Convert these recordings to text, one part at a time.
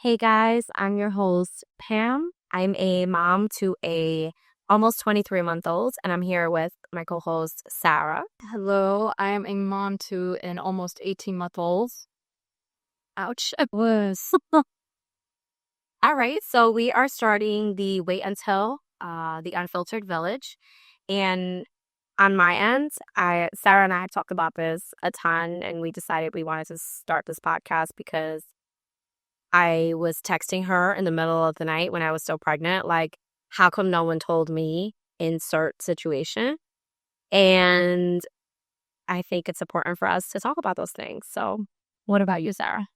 Hey guys, I'm your host, Pam. I'm a mom to a almost 23-month-old, and I'm here with my co-host, Sarah. Hello, I am a mom to an almost 18-month-old. Ouch, it was. All right, so we are starting the Wait Until, the Unfiltered Village. And on my end, Sarah and I have talked about this a ton, and we decided we wanted to start this podcast because I was texting her in the middle of the night when I was still pregnant, like, how come no one told me? Insert situation. And I think it's important for us to talk about those things. So, what about you, Sarah?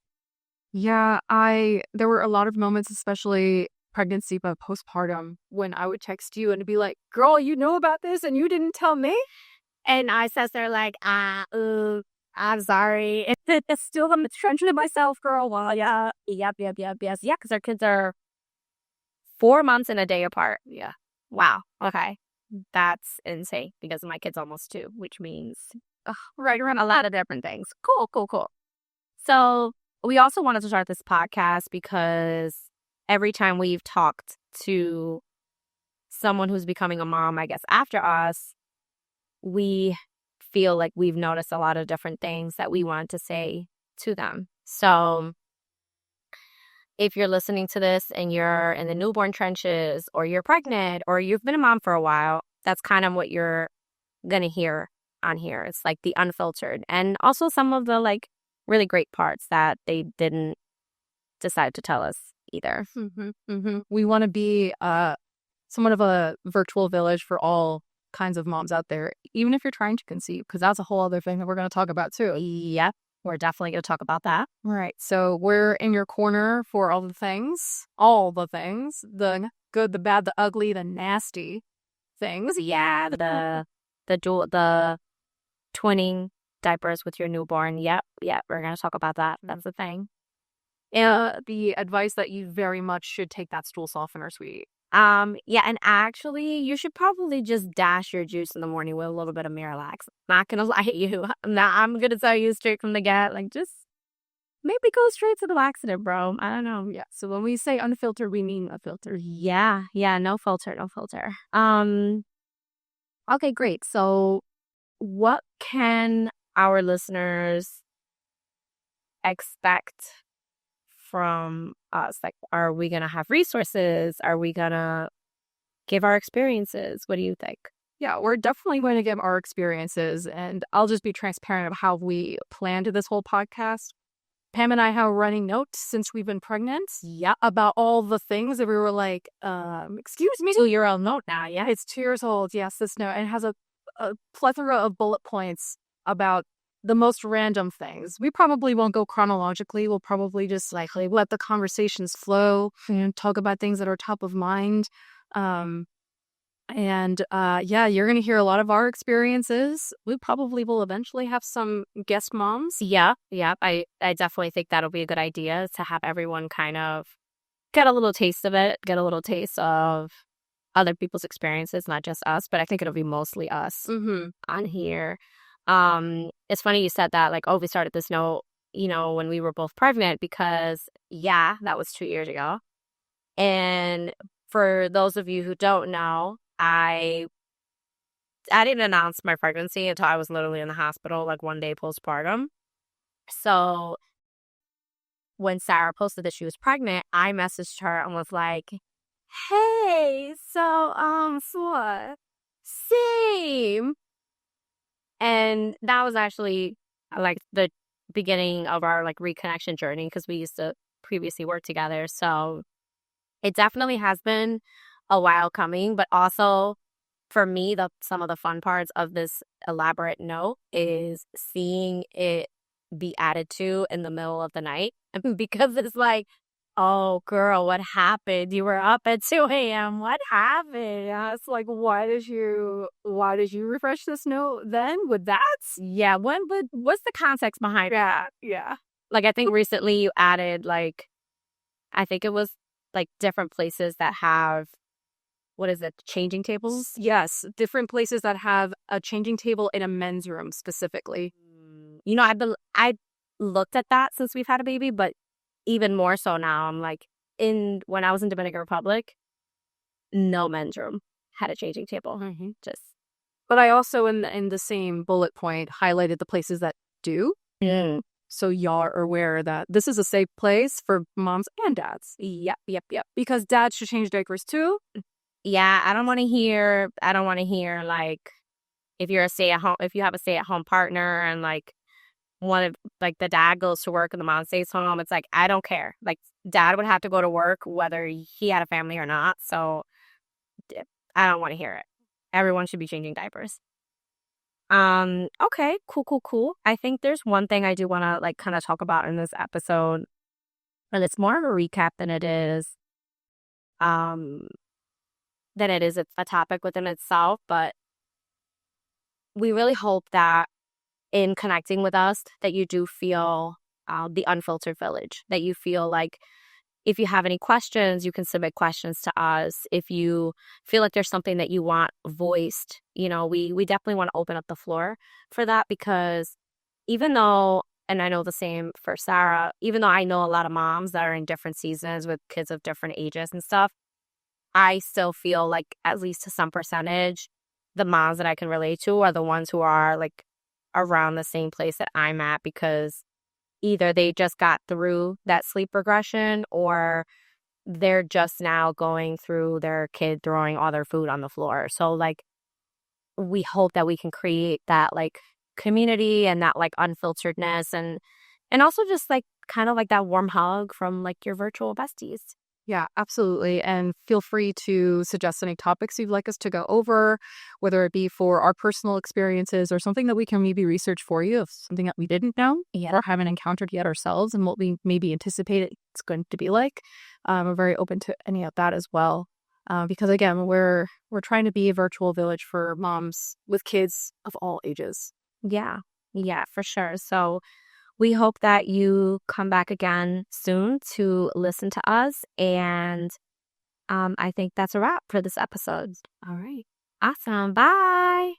Yeah, there were a lot of moments, especially pregnancy but postpartum, when I would text you and be like, girl, you know about this and you didn't tell me? And I says they're like, I'm sorry. It's still I'm trenching myself, girl. Well, yeah, yep, yes. Yeah, because our kids are 4 months and a day apart. Yeah. Wow. Okay. That's insane because my kid's almost 2, which means right around a lot of different things. Cool. So we also wanted to start this podcast because every time we've talked to someone who's becoming a mom, I guess, after us, we feel like we've noticed a lot of different things that we want to say to them. So if you're listening to this and you're in the newborn trenches or you're pregnant or you've been a mom for a while, that's kind of what you're going to hear on here. It's like the unfiltered and also some of the like really great parts that they didn't decide to tell us either. We want to be somewhat of a virtual village for all kinds of moms out there, even if you're trying to conceive, because that's a whole other thing that we're going to talk about too. Yep, we're definitely going to talk about that. All right, so we're in your corner for all the things, the good, the bad, the ugly, the nasty things. Yeah, the twinning diapers with your newborn. Yep, we're going to talk about that. That's the thing. The advice that you very much should take that stool softener, sweetie. Yeah, and actually, you should probably just dash your juice in the morning with a little bit of Miralax. Not gonna lie to you. I'm gonna tell you straight from the get, like, just maybe go straight to the laxative, bro. I don't know. Yeah, so when we say unfiltered, we mean unfiltered. Yeah, no filter. Okay, great. So, what can our listeners expect from us? Like, are we gonna have resources? Are we gonna give our experiences? What do you think? Yeah, we're definitely going to give our experiences, and I'll just be transparent of how we planned this whole podcast. Pam and I have running notes since we've been pregnant. Yeah, about all the things that we were like, excuse me. 2-year-old note now, yeah? It's 2 years old, yes, this note. And it has a plethora of bullet points about the most random things. We probably won't go chronologically. We'll probably just like let the conversations flow and talk about things that are top of mind. Yeah, you're going to hear a lot of our experiences. We probably will eventually have some guest moms. Yeah. I definitely think that'll be a good idea to have everyone kind of get a little taste of it, get a little taste of other people's experiences, not just us, but I think it'll be mostly us on here. It's funny you said that, like, we started this note, when we were both pregnant because, yeah, that was 2 years ago. And for those of you who don't know, I didn't announce my pregnancy until I was literally in the hospital, like, one day postpartum. So when Sarah posted that she was pregnant, I messaged her and was like, hey, so what? Same. And that was actually like the beginning of our like reconnection journey because we used to previously work together. So it definitely has been a while coming, but also for me, some of the fun parts of this elaborate note is seeing it be added to in the middle of the night because it's like, oh, girl, what happened? You were up at 2 a.m. What happened? Yeah, it's like, why did you refresh this note then with that? Yeah, what's the context behind it? Yeah. Like, I think recently you added, like, I think it was, like, different places that have, what is it, changing tables? Yes, different places that have a changing table in a men's room specifically. I looked at that since we've had a baby, but even more so now. I'm like, in when I was in Dominican Republic, no men's room had a changing table. Just But I also, in the same bullet point, highlighted the places that do. mm. So y'all are aware that this is a safe place for moms and dads. Yep. Because dads should change diapers too. Yeah, I don't want to hear like if you're a stay at home, if you have a stay at home partner and like one of like the dad goes to work and the mom stays home, it's like I don't care. Like dad would have to go to work whether he had a family or not. So I don't want to hear it. Everyone should be changing diapers. Okay, cool. I think there's one thing I do want to like kind of talk about in this episode, and it's more of a recap um than it is a topic within itself, but we really hope that in connecting with us that you do feel the unfiltered village, that you feel like if you have any questions, you can submit questions to us. If you feel like there's something that you want voiced, we definitely want to open up the floor for that because even though, and I know the same for Sarah, even though I know a lot of moms that are in different seasons with kids of different ages and stuff, I still feel like at least to some percentage, the moms that I can relate to are the ones who are like around the same place that I'm at because either they just got through that sleep regression or they're just now going through their kid throwing all their food on the floor. So like we hope that we can create that like community and that like unfilteredness and also just like kind of like that warm hug from like your virtual besties. Yeah, absolutely. And feel free to suggest any topics you'd like us to go over, whether it be for our personal experiences or something that we can maybe research for you, if something that we didn't know or haven't encountered yet ourselves and what we maybe anticipate it's going to be like. We're very open to any of that as well. Because again, we're trying to be a virtual village for moms with kids of all ages. Yeah, for sure. So we hope that you come back again soon to listen to us. And I think that's a wrap for this episode. All right. Awesome. Bye.